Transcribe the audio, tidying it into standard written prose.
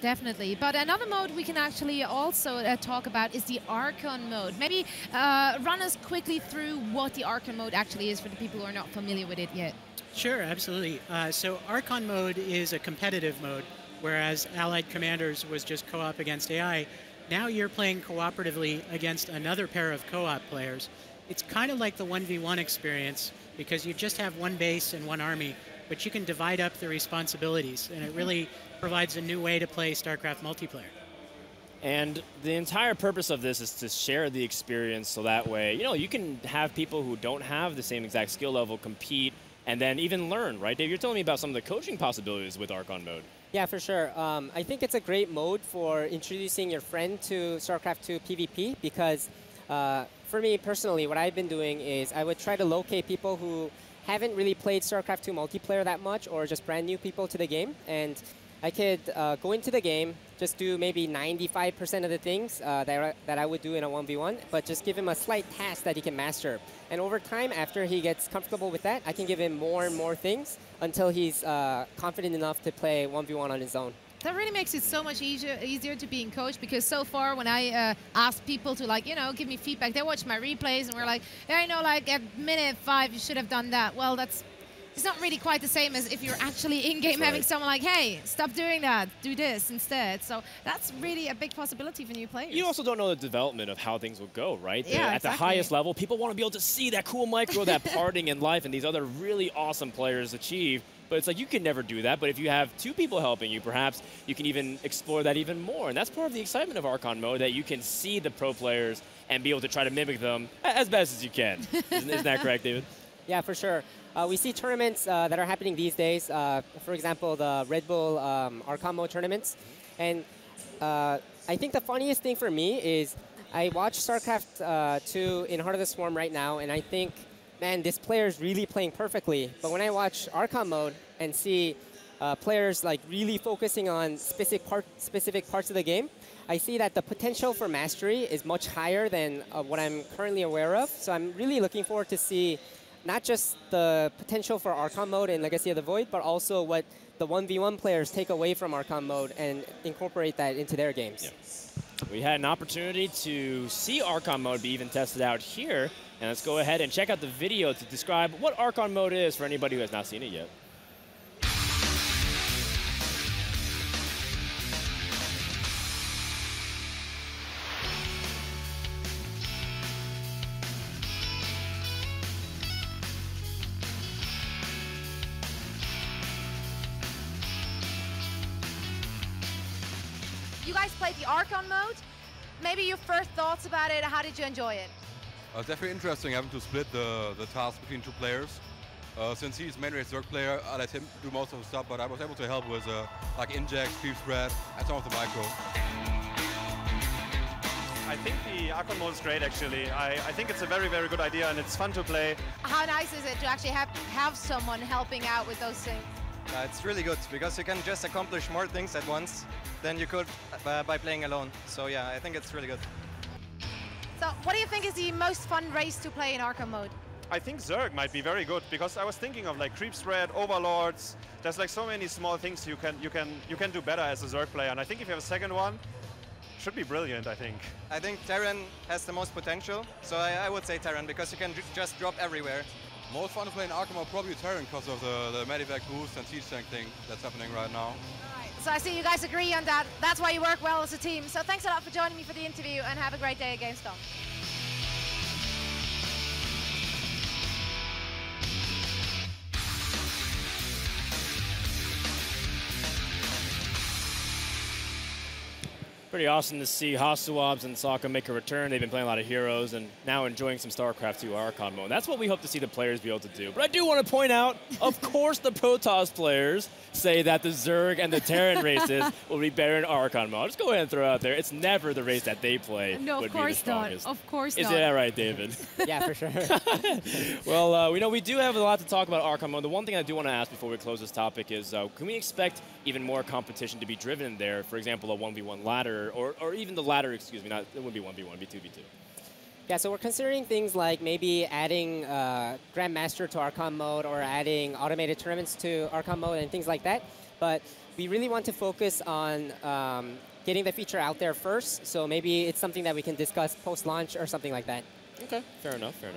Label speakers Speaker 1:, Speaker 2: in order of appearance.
Speaker 1: Definitely. But another mode we can actually also talk about is the Archon mode. Maybe run us quickly through what the Archon mode actually is for the people who are not familiar with it yet.
Speaker 2: Sure, absolutely. So Archon mode is a competitive mode, whereas Allied Commanders was just co-op against AI. Now you're playing cooperatively against another pair of co-op players. It's kind of like the 1v1 experience because you just have one base and one army, but you can divide up the responsibilities, and it really provides a new way to play StarCraft multiplayer.
Speaker 3: And the entire purpose of this is to share the experience so that way, you can have people who don't have the same exact skill level compete and then even learn, right? Dave, you're telling me about some of the coaching possibilities with Archon mode.
Speaker 4: Yeah, for sure. I think it's a great mode for introducing your friend to StarCraft II PvP because for me personally, what I've been doing is I would try to locate people who haven't really played StarCraft II multiplayer that much or just brand new people to the game. And I could go into the game, just do maybe 95% of the things that I would do in a 1v1, but just give him a slight task that he can master. And over time, after he gets comfortable with that, I can give him more and more things until he's confident enough to play 1v1 on his own.
Speaker 1: That really makes it so much easier to be in coach because so far when I ask people to give me feedback, they watch my replays and we're like, yeah, I know, like at minute 5 you should have done that. Well, it's not really quite the same as if you're actually in-game having someone like, hey, stop doing that, do this instead. So that's really a big possibility for new players.
Speaker 3: You also don't know the development of how things will go, right?
Speaker 1: Yeah,
Speaker 3: at the highest level, people want to be able to see that cool micro, that parting in life, and these other really awesome players achieve. But it's like you can never do that. But if you have 2 people helping you, perhaps you can even explore that even more. And that's part of the excitement of Archon mode, that you can see the pro players and be able to try to mimic them as best as you can. Isn't that correct, David?
Speaker 4: Yeah, for sure. We see tournaments that are happening these days. For example, the Red Bull Archon mode tournaments. And I think the funniest thing for me is I watch StarCraft II in Heart of the Swarm right now, and I think, man, this player is really playing perfectly. But when I watch Archon mode and see players like really focusing on specific parts of the game, I see that the potential for mastery is much higher than what I'm currently aware of. So I'm really looking forward to see not just the potential for Archon mode in Legacy of the Void, but also what the 1v1 players take away from Archon mode and incorporate that into their games.
Speaker 3: Yeah. We had an opportunity to see Archon mode be even tested out here. And let's go ahead and check out the video to describe what Archon mode is for anybody who has not seen it yet.
Speaker 5: You guys played the Archon mode. Maybe your first thoughts about it. How did you enjoy it?
Speaker 6: Definitely interesting having to split the task between 2 players. Since he's main race Zerg player, I let him do most of the stuff, but I was able to help with like inject, creep spread, and some of the micro.
Speaker 7: I think the Archon mode is great, actually. I think it's a very, very good idea, and it's fun to play.
Speaker 5: How nice is it to actually have someone helping out with those things?
Speaker 8: It's really good because you can just accomplish more things at once than you could by playing alone. So yeah, I think it's really good.
Speaker 5: So what do you think is the most fun race to play in Archon mode?
Speaker 7: I think Zerg might be very good because I was thinking of like creep spread, overlords. There's like so many small things you can do better as a Zerg player, and I think if you have a second one, should be brilliant. I think
Speaker 8: Terran has the most potential, so I would say Terran because you can just drop everywhere.
Speaker 6: Most fun to play in Archon mode probably Terran because of the medivac boost and siege tank thing that's happening right now.
Speaker 5: So I see you guys agree on that. That's why you work well as a team. So thanks a lot for joining me for the interview, and have a great day at GamesCom.
Speaker 3: Pretty awesome to see Hasuabs and Sokka make a return. They've been playing a lot of heroes and now enjoying some StarCraft II Archon mode. That's what we hope to see the players be able to do. But I do want to point out, of course the Protoss players say that the Zerg and the Terran races will be better in Archon mode. I'll just go ahead and throw it out there. It's never the race that they play.
Speaker 1: No, of course not. Of course not.
Speaker 3: Is that right, David?
Speaker 4: Yeah, for sure.
Speaker 3: Well, we know we do have a lot to talk about Archon mode. The one thing I do want to ask before we close this topic is, can we expect even more competition to be driven there? For example, a 1v1 ladder, or even the ladder, excuse me, it wouldn't be 1v1, it'd be 2v2.
Speaker 4: Yeah, so we're considering things like maybe adding Grandmaster to Archon mode or adding automated tournaments to Archon mode and things like that. But we really want to focus on getting the feature out there first. So maybe it's something that we can discuss post-launch or something like that.
Speaker 3: Okay, fair enough, fair enough.